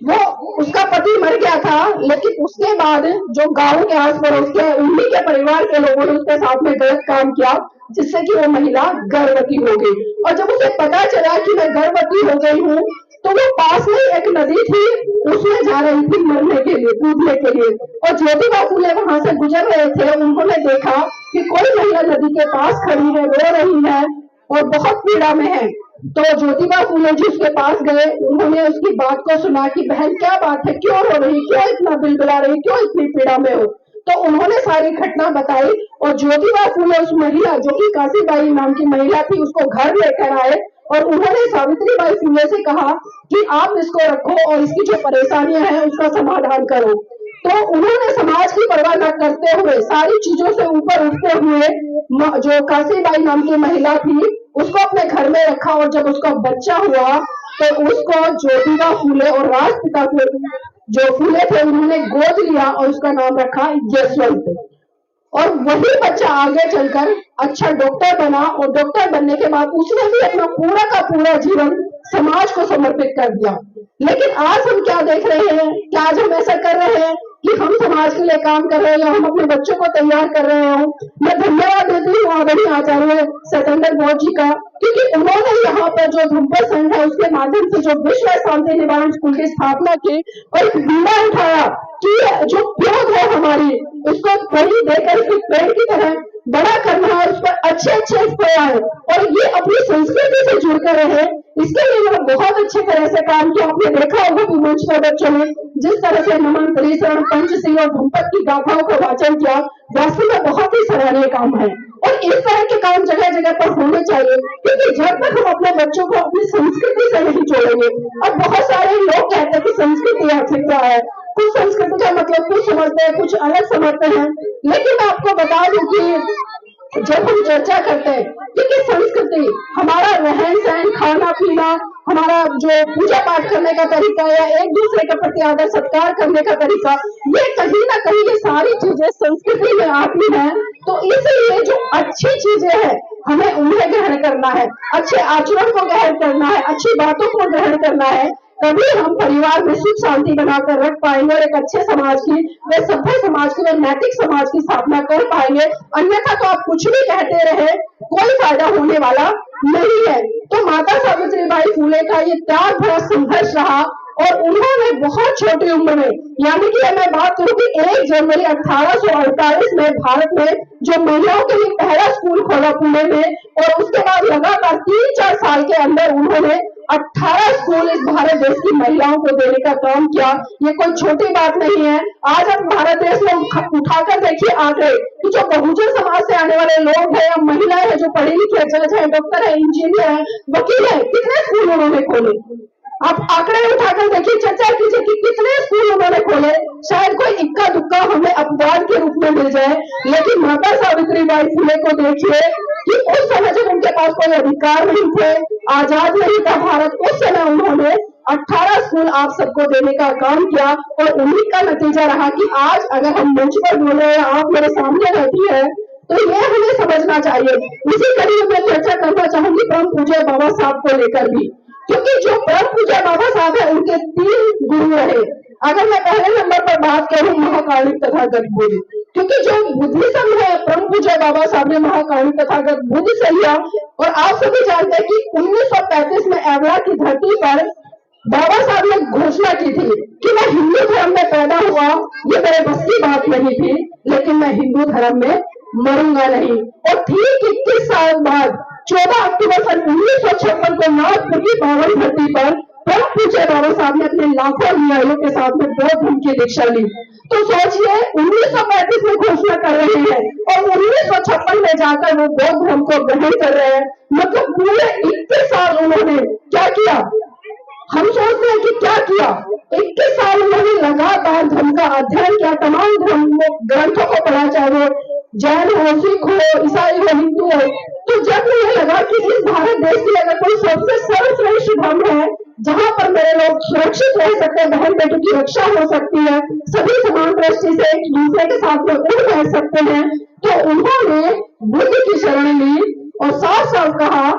वो उसका पति मर गया था, लेकिन उसके बाद जो गांव के आस पड़ोस के उन्हीं के परिवार के लोगों ने उसके साथ में गलत काम किया, जिससे कि वो महिला गर्भवती हो गई। और जब उसे पता चला कि मैं गर्भवती हो गई हूँ, तो वो पास में एक नदी थी, उसमें जा रही थी मरने के लिए, कूदने के लिए। और ज्योतिबा फूले वहां से गुजर रहे थे, उन्होंने देखा कि कोई महिला नदी के पास खड़ी है, रो रही है और बहुत पीड़ा में है। तो ज्योतिबा फूले जी उसके पास गए, उन्होंने उसकी बात को सुना कि बहन क्या बात है, क्यों रो रही, क्यों इतना बिलबिला रही, क्यों इतनी पीड़ा में हो। तो उन्होंने सारी घटना बताई और ज्योतिबा फूले उस महिला, जो कि काशीबाई नाम की महिला थी, उसको घर लेकर आए और उन्होंने सावित्रीबाई फूले से कहा कि आप इसको रखो और इसकी जो परेशानियां हैं उसका समाधान करो। तो उन्होंने समाज की परवाह न करते हुए, सारी चीजों से ऊपर उठते हुए, जो काशीबाई नाम की महिला थी उसको अपने घर में रखा और जब उसका बच्चा हुआ तो उसको ज्योतिबा फूले और राष्ट्रपिता जो फूले थे उन्होंने गोद लिया और उसका नाम रखा यशवंत। और वही बच्चा आगे चलकर अच्छा डॉक्टर बना और डॉक्टर बनने के बाद उसने भी अपना पूरा का पूरा जीवन समाज को समर्पित कर दिया। लेकिन आज हम क्या देख रहे हैं कि आज हम ऐसा कर रहे हैं कि हम समाज के लिए काम कर रहे हैं या हम अपने बच्चों को तैयार कर रहे हो। मैं धन्यवाद देती हूँ आदरणीय आचार्य सतेंद्र बोस जी का, क्योंकि उन्होंने यहाँ पर जो धम्पर संघ है उसके माध्यम से जो विश्व शांति निवारण स्कूल की स्थापना की और एक बीड़ा उठाया कि जो पौध है हमारी उसको बड़ी देकर उसको पेड़ की तरह बड़ा करना है, उस पर अच्छे अच्छे फल आए और ये अपनी संस्कृति से जुड़कर रहे। इसके लिए उन्होंने बहुत अच्छे तरह से काम किया। आपने देखा होगा कि मंच पर बच्चों ने जिस तरह से नमन, त्रिशरण, पंचशील और धूमपद की गाथाओं का वाचन किया, वास्तव में बहुत ही सराहनीय काम है और इस तरह के काम जगह जगह पर होने चाहिए, क्योंकि जब तक हम अपने बच्चों को अपनी संस्कृति से नहीं जोड़ेंगे। अब बहुत सारे लोग कहते हैं कि संस्कृति आखिर क्या है, कुछ संस्कृति का मतलब कुछ समझते हैं, कुछ अलग समझते हैं। लेकिन मैं आपको बता दूं कि जब हम चर्चा करते हैं, क्योंकि संस्कृति हमारा रहन सहन, खाना पीना, हमारा जो पूजा पाठ करने का तरीका या एक दूसरे के प्रति आदर सत्कार करने का तरीका, ये कहीं ना कहीं ये सारी चीजें संस्कृति में आती हैं। तो इसलिए जो अच्छी चीजें हैं हमें उन्हें ग्रहण करना है, अच्छे आचरण को ग्रहण करना है, अच्छी बातों को ग्रहण करना है, तभी हम परिवार में सुख शांति बनाकर रख पाएंगे और एक अच्छे समाज की, वे सभ्य समाज की, वे नैतिक समाज की स्थापना कर पाएंगे। अन्यथा तो आप कुछ भी कहते रहे, कोई फायदा होने वाला नहीं है। तो माता सावित्रीबाई फूले का ये त्याग भरा संघर्ष रहा और उन्होंने बहुत छोटी उम्र में, यानी कि मैं बात करूं कि 1 जनवरी 1848 में भारत में जो महिलाओं के लिए पहला स्कूल खोला पुणे में, और उसके बाद लगातार 3-4 साल के अंदर उन्होंने 18 स्कूल इस भारत देश की महिलाओं को देने का काम किया। ये कोई छोटी बात नहीं है। आज हम भारत देश में उठाकर देखिए आगे कि जो बहुजन समाज से आने वाले लोग हैं या महिलाएं हैं, जो पढ़ी लिखी है, जज है, डॉक्टर है, इंजीनियर है, वकील है, कितने स्कूल उन्होंने खोले। आप आंकड़े उठाकर देखिए, चर्चा कीजिए कि कितने स्कूल उन्होंने खोले। शायद कोई इक्का दुक्का हमें अपवाद के रूप में मिल जाए, लेकिन माता सावित्रीबाई फूले को देखिए कि उस समय जब उनके पास कोई अधिकार नहीं थे, आजाद नहीं था भारत, उस समय उन्होंने 18 स्कूल आप सबको देने का काम किया और उन्हीं का नतीजा रहा कि आज अगर हम मंच पर बोले हैं, आप मेरे सामने रहती है, तो ये हमें समझना चाहिए। इसी कड़ी में चर्चा करना चाहूंगी परम पूज्य बाबा साहब को लेकर भी, क्योंकि जो परम पूज्य बाबा साहब है उनके 3 गुरु रहे। अगर मैं पहले नंबर पर बात करूं महाकारुणिक तथागत बुद्ध, क्योंकि जो बुद्धिज्म है परम पूज्य बाबा साहब ने महाकारुणिक तथागत बुद्ध से लिया। और आप सभी जानते हैं कि 1935 में एवला की धरती पर बाबा साहब ने घोषणा की थी कि मैं हिंदू धर्म में पैदा हुआ, ये मेरे बस की बात नहीं थी, लेकिन मैं हिंदू धर्म में मरूंगा नहीं। और ठीक 21 साल बाद 14 अक्टूबर सन 1956 को नागपुर की पावन धरती पर परम पूज्य बाबा साहब ने अपने लाखों अनुयायियों के साथ में बौद्ध धर्म की दीक्षा ली। तो सोचिए 1935 में घोषणा कर रहे हैं और 1956 में जाकर वो बौद्ध धर्म को ग्रहण कर रहे हैं। मतलब पूरे 21 साल उन्होंने क्या किया, हम सोचते हैं कि क्या किया। 21 साल उन्होंने लगातार धर्म का अध्ययन किया, तमाम धर्म ग्रंथों को पढ़ा, चाहे वो जैन हो, सिख हो, ईसाई हो, हिंदू हो। तो जब मुझे लगा कि इस भारत देश की अगर कोई सबसे सर्वश्रेष्ठ धर्म है जहां पर मेरे लोग सुरक्षित रह सकते हैं, बहन बेटों की रक्षा हो सकती है, सभी समान दृष्टि से एक दूसरे के साथ में उड़ रह सकते हैं, तो उन्होंने बुद्ध की शरण ली और साफ साफ कहा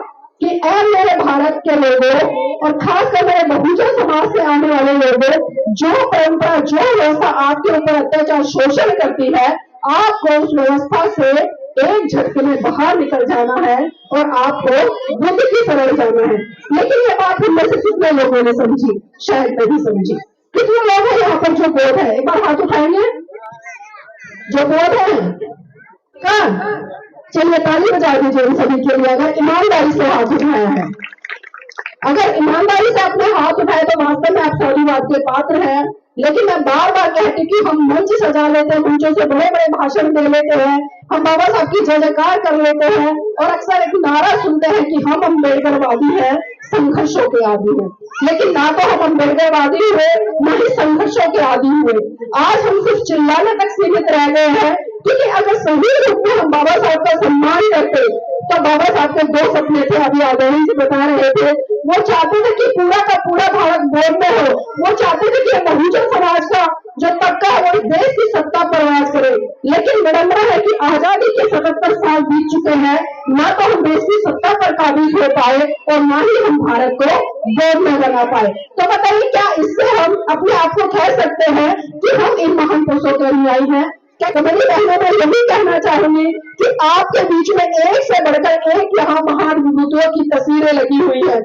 कि ऐ मेरे भारत के लोगों और खासकर मेरे बहुजन समाज से आने वाले लोगों, जो परंपरा जो व्यवस्था आपके ऊपर अत्याचार शोषण करती है, आपको उस व्यवस्था से एक झटके में बाहर निकल जाना है और आपको बुद्ध की शरण जाना है। लेकिन ये बात हम में से कितने लोगों ने समझी? शायद नहीं समझी। कितने लोग हैं यहाँ पर जो बोध है? एक बार हाथ उठाएंगे जो बोध है। कहाँ? चलिए ताली बजा दीजिए उन सभी के लिए अगर ईमानदारी से हाथ उठाया है। अगर ईमानदारी से अपने हाथ उठाए तो वास्तव में आप साधुवाद के पात्र हैं। लेकिन मैं बार बार कहती कि हम मंच सजा लेते हैं, मंचों से बड़े बड़े भाषण दे लेते हैं, हम बाबा साहब की जय जयकार कर लेते हैं और अक्सर एक नारा सुनते हैं कि हम अम्बेडकरवादी हैं, संघर्षों के आदि हैं। लेकिन ना तो हम अम्बेडकरवादी हुए, ना ही संघर्षों के आदि हुए। आज हम सिर्फ चिल्लाने तक सीमित रह गए हैं, क्योंकि अगर सही रूप में हम बाबा साहब का सम्मान करते तो बाबा साहब के दो सपने थे, अभी आदरणीय जी बता रहे थे। वो चाहते थे कि पूरा का पूरा भारत गोद में हो, वो चाहते थे कि बहुजन समाज का जो तबका है वो देश की सत्ता पर राज करे। लेकिन विडंबना है कि आजादी के 77 साल बीत चुके हैं, ना तो हम देश की सत्ता पर काबिज हो पाए और ना ही हम भारत को गोद में लगा पाए। तो बताइए क्या इससे हम अपने आप को कह सकते हैं कि हम इन महान पुरुषों के अनुयायी हैं? क्या मेरी बहनों में यही कहना चाहूंगी कि आपके बीच में एक से बढ़कर एक यहाँ महान विभूतियों की तस्वीरें लगी हुई है।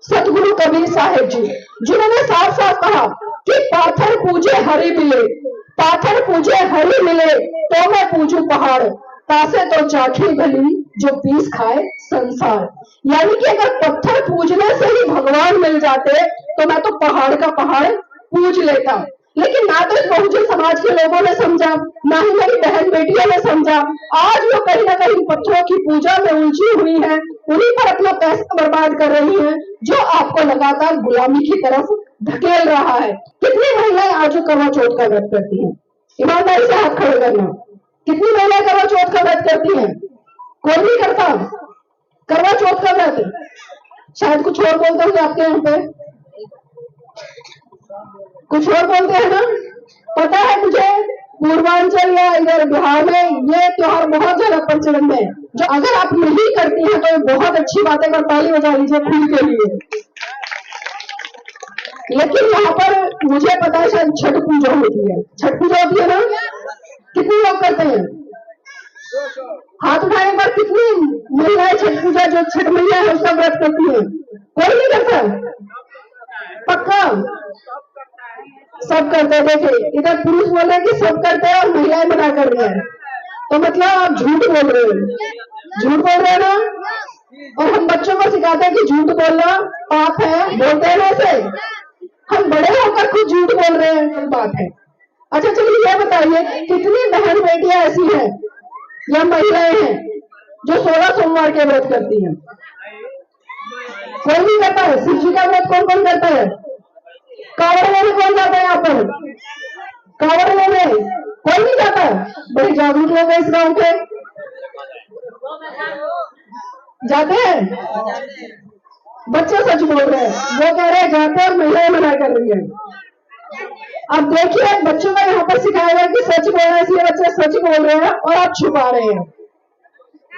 सतगुरु कबीर साहिब जी, जिन्होंने साफ साफ कहा कि पाथर पूजे हरि मिले, पाथर पूजे हरि मिले तो मैं पूजू पहाड़, तासे तो चाखी भली जो पीस खाए संसार। यानी कि अगर पत्थर पूजने से ही भगवान मिल जाते तो मैं तो पहाड़ का पहाड़ पूज लेता। लेकिन ना तो इस बहुजन समाज के लोगों ने समझा, ना ही मेरी बहन बेटियों ने समझा। आज वो कहीं ना कहीं पत्थरों की पूजा में उलझी हुई है, उन्हीं पर अपना पैसा बर्बाद कर रही है, जो आपको लगातार गुलामी की तरफ धकेल रहा है। कितनी महिलाएं आज करवा चौथ का व्रत करती हैं? ईमानदारी से हाथ खड़े करना। कितनी महिलाएं करवा चौथ का व्रत करती हैं? कोई नहीं करता करवा चौथ का व्रत। शायद कुछ और बोलते होंगे आपके यहाँ पे, कुछ और बोलते हैं ना। पता है मुझे पूर्वांचल या इधर बिहार में ये त्योहार बहुत ज्यादा प्रचलन है, जो अगर आप नहीं करती हैं तो बहुत अच्छी बात है, ताली बजा लीजिए खुद के लिए। लेकिन यहाँ पर मुझे पता है शायद छठ पूजा होती है। छठ पूजा होती है ना? कितने लोग करते हैं? हाथ उठाने पर कितनी महिलाएं छठ पूजा जो छठ मैया है उसका व्रत करती है? कोई नहीं करता? पक्का सब करते हैं। देखिए इधर पुरुष बोल रहे हैं कि सब करते हैं और महिलाएं मना कर रही है, तो मतलब आप झूठ बोल रहे हो, झूठ बोल रहे हो ना। और हम बच्चों को सिखाते हैं कि झूठ बोलना पाप है, बोलते हैं वैसे। हम बड़े होकर खुद झूठ बोल रहे हैं, बात है। अच्छा चलिए यह बताइए कितनी बहन बेटियां ऐसी हैं या महिलाएं हैं जो 16 सोमवार के व्रत करती हैं? कोई नहीं करता है। शिव जी का व्रत कौन कौन करता है? कावड़ लेने कौन जाता है? यहाँ पर कावड़ लेने कोई नहीं जाता। बड़े जागरूक लोग हैं इस गांव के, जाते हैं। बच्चे सच बोल रहे हैं, वो कह रहे हैं जाते और महिलाएं मना कर रही है। अब देखिए बच्चों का यहाँ पर सिखाया गया कि सच बोलना, इसलिए बच्चे सच बोल रहे हैं और आप छुपा रहे हैं।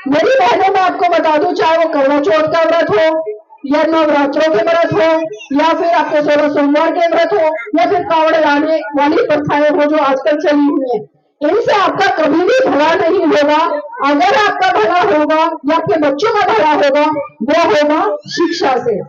मेरी बहनों में आपको बता दूं, चाहे वो करवा चौथ का व्रत हो या नवरात्रों के व्रत हो या फिर आपके 16 सोमवार के व्रत हो या फिर कावड़ लाने वाली प्रथाएं हो जो आजकल चली हुई है, इनसे आपका कभी भी भला नहीं होगा। अगर आपका भला होगा या आपके बच्चों का भला होगा, वो होगा शिक्षा से।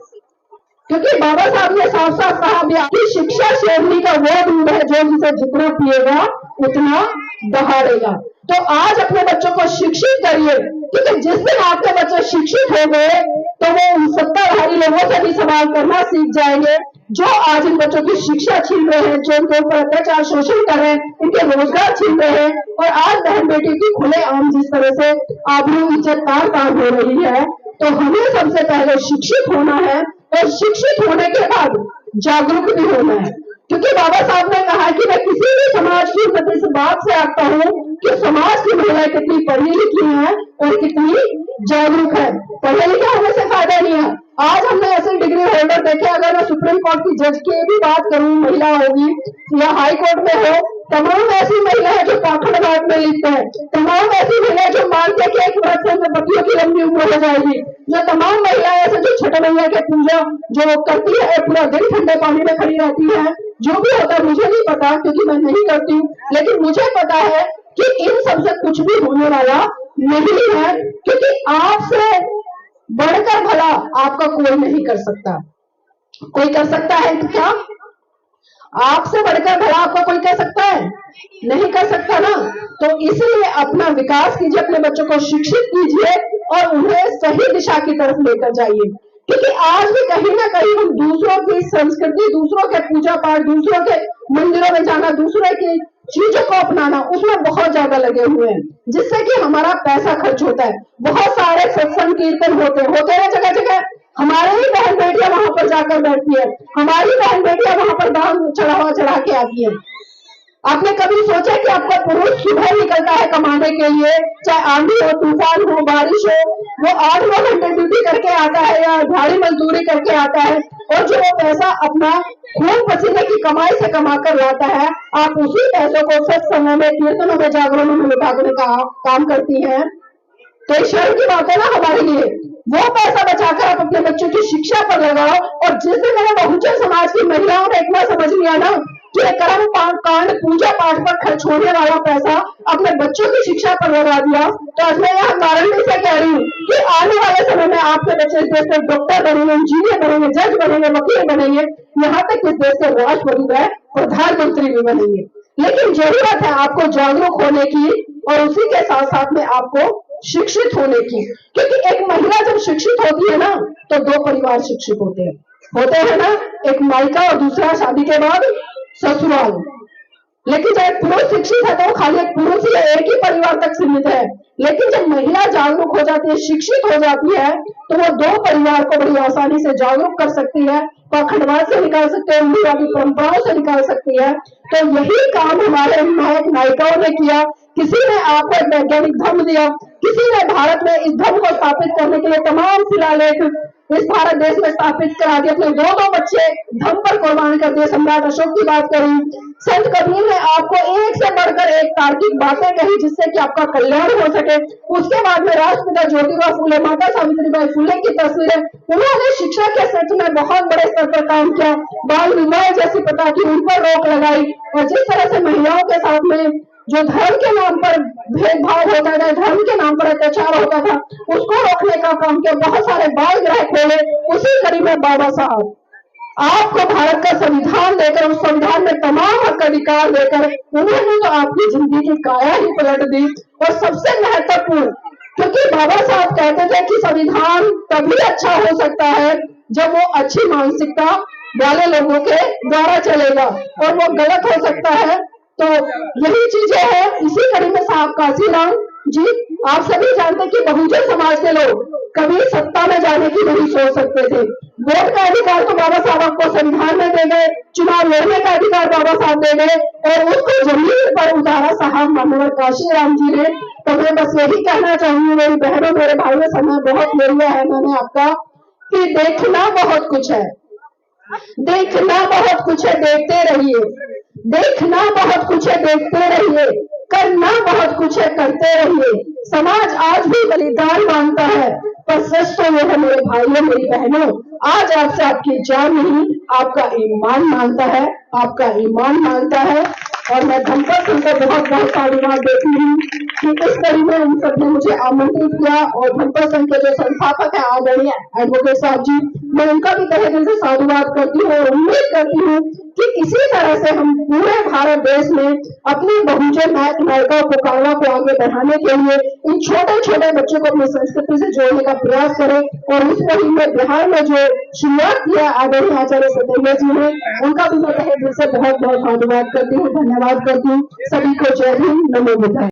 क्योंकि बाबा साहब ने साफ साफ कहा कि शिक्षा शेरनी का वो दूध है जो जिसे जितना पिएगा उतना दहाड़ेगा। तो आज अपने बच्चों को शिक्षित करिए, क्योंकि जिस दिन आपके बच्चे शिक्षित हो गए तो वो उन सत्ताधारी लोगों से भी सवाल करना सीख जाएंगे जो आज इन बच्चों की शिक्षा छीन रहे हैं, जो उनके ऊपर अत्याचार शोषण कर रहे हैं, इनके रोजगार छीन रहे हैं। और आज बहन बेटी की खुलेआम जिस तरह से आबरू इज्जत तार हो रही है, तो हमें सबसे पहले शिक्षित होना है और शिक्षित होने के बाद जागरूक भी होना है। क्योंकि बाबा साहब ने कहा कि मैं किसी भी समाज की उन्नति इस बात से आता हूँ कि समाज की महिलाएं कितनी पढ़ी लिखी हैं और कितनी जागरूक है। पढ़े लिखे होने से फायदा नहीं है। आज हमने ऐसे डिग्री होल्डर देखे, अगर मैं सुप्रीम कोर्ट की जज की भी बात करूं, महिला होगी या हाई कोर्ट में हो, तमाम ऐसी महिलाएं हैं जो पाखंडवाद में लिप्त है, तमाम ऐसी महिलाएं जो मानते हैं कि एक व्रत से पतियों की लंबी उम्र हो जाएगी। जो तमाम महिलाएं ऐसे जो छठ मैया के पूजा जो करती है, पूरा दिन ठंडे पानी में खड़ी रहती है, जो भी होता है मुझे नहीं पता क्योंकि मैं नहीं करती हूँ, लेकिन मुझे पता है कि इन सबसे कुछ भी होने वाला नहीं है, क्योंकि आपसे बढ़कर भला आपका कोई नहीं कर सकता। कोई कर सकता है तो क्या? आपसे बढ़कर भला आपका कोई कर सकता है? नहीं कर सकता ना। तो इसलिए अपना विकास कीजिए, अपने बच्चों को शिक्षित कीजिए और उन्हें सही दिशा की तरफ लेकर जाइए, क्योंकि आज भी कहीं ना कहीं हम दूसरों की संस्कृति, दूसरों के पूजा पाठ, दूसरों के मंदिरों में जाना, दूसरों की चीजों को अपनाना, उसमें बहुत ज्यादा लगे हुए हैं, जिससे कि हमारा पैसा खर्च होता है। बहुत सारे सत्संग कीर्तन होते हैं जगह जगह, हमारे ही बहन बेटियां वहां पर जाकर बैठती है, हमारी बहन बेटियां वहां पर दान चढ़ा के आती है। आपने कभी सोचा कि आपका पुरुष सुबह निकलता है कमाने के लिए, चाहे आंधी हो, तूफान हो, बारिश हो, वो 8-9 घंटे ड्यूटी करके आता है या दिहाड़ी मजदूरी करके आता है, और जो वो पैसा अपना खून पसीने की कमाई से कमा कर लाता है, आप उसी पैसों को सत्संगों में, कीर्तनों में, जागरणों में लुटाने का काम करती हैं। तो शर्म की बात है ना हमारे लिए। वो पैसा बचाकर आप अपने बच्चों की शिक्षा पर लगाओ। और जिस दिन मैंने बहुजन समाज की महिलाओं ने इतना समझ लिया ना कि कर्म कांड पूजा पाठ पर खर्च होने वाला पैसा अपने बच्चों की शिक्षा पर लगा दिया, तो आज मैं यहाँ गारंटी से कह रही हूँ कि आने वाले समय में आपके बच्चे इस देश के डॉक्टर बनेंगे, इंजीनियर बनेंगे, जज बनेंगे, वकील बनेंगे, यहाँ तक इस देश के राष्ट्रपति व प्रधानमंत्री भी बनेंगे। लेकिन जरूरत है आपको जागरूक होने की और उसी के साथ साथ में आपको शिक्षित होने की, क्योंकि एक महिला जब शिक्षित होती है ना तो 2 परिवार शिक्षित होते हैं ना, एक मायका और दूसरा शादी के बाद ससुराल। लेकिन जब पुरुष शिक्षित है तो वो खाली एक पुरुष या एक ही परिवार तक सीमित है, लेकिन जब महिला जागरूक हो जाती है, शिक्षित हो जाती है, तो वो 2 परिवार को बड़ी आसानी से जागरूक कर सकती है, पाखंडवाद से निकाल सकते हैं, रूढ़िवादी परंपराओं से निकाल सकती है। तो यही काम हमारे नायक नायिकाओं ने किया। किसी ने आपको एक वैज्ञानिक धर्म दिया, किसी ने भारत में इस धर्म को स्थापित करने के लिए तमाम शिलालेख इस भारत देश में स्थापित करा दिए, अपने 2 बच्चे धर्म पर कुर्बान कर दिए। सम्राट अशोक की बात करी, संत कबीर ने आपको एक से बढ़कर एक तार्किक बातें कही जिससे कि आपका कल्याण हो सके। उसके बाद में राष्ट्रपिता ज्योतिबा फूले, माता सावित्रीबाई फूले की तस्वीरें, उन्होंने शिक्षा के क्षेत्र में बहुत बड़े स्तर पर काम किया, बाल विवाह जैसी प्रथा की उन पर रोक लगाई, और जिस तरह से महिलाओं के साथ में जो धर्म के नाम पर भेदभाव होता था, धर्म के नाम पर अत्याचार होता था, उसको रोकने का काम किया। बहुत सारे बाल गृह खोले। उसी कड़ी में बाबा साहब आपको भारत का संविधान देकर, उस संविधान में तमाम हक अधिकार देकर उन्होंने तो आपकी जिंदगी की काया ही पलट दी। और सबसे महत्वपूर्ण, क्योंकि बाबा साहब कहते थे कि संविधान तभी अच्छा हो सकता है जब वो अच्छी मानसिकता वाले लोगों के द्वारा चलेगा, और वो गलत हो सकता है। तो यही चीजें हैं। इसी कड़ी में साहब काशीराम जी, आप सभी जानते कि बहुजन समाज के लोग कभी सत्ता में जाने की नहीं सोच सकते थे। वोट का अधिकार तो बाबा साहब आपको संविधान में दे गए, चुनाव लड़ने का अधिकार बाबा साहब दे गए, और उसको जमीन पर उतारा साहब मानवर काशीराम जी ने। तो मैं बस यही कहना चाहूंगी मेरी बहनों, मेरे भाइयों, समय बहुत ले लिया है मैंने आपका, कि देखना बहुत कुछ है, देखना बहुत कुछ है, देखते रहिए। देखना बहुत कुछ है, देखते रहिए। करना बहुत कुछ है, करते रहिए। समाज आज भी बलिदान मांगता है, पर सच तो यह है मेरे भाइयों, मेरी बहनों, आज आपसे आपकी जान नहीं, आपका ईमान मांगता है, आपका ईमान मांगता है। और मैं धनपत सिंह को बहुत बहुत साधुवाद देती हूँ कि इस कड़ी में उन सबने मुझे आमंत्रित किया, और धनपत सिंह के जो संस्थापक है आदरणीय एडवोकेट साहब जी, मैं उनका भी तहे दिल से साधुवाद करती हूँ, और उम्मीद करती हूँ कि इसी तरह से हम पूरे भारत देश में अपनी बहुजन नायक नायिकाओं को, कारवा को आगे बढ़ाने के लिए इन छोटे छोटे बच्चों को अपनी संस्कृति से जोड़ने का प्रयास करें। और इस मुहिम में बिहार में जो शुरुआत किया आदरणीय आचार्य सत्येंद्र जी ने, उनका भी मैं तहे दिल से बहुत बहुत साधुवाद करती हूँ, धन्यवाद करती हूँ। सभी को जय हिंद, नमो बुद्धाय।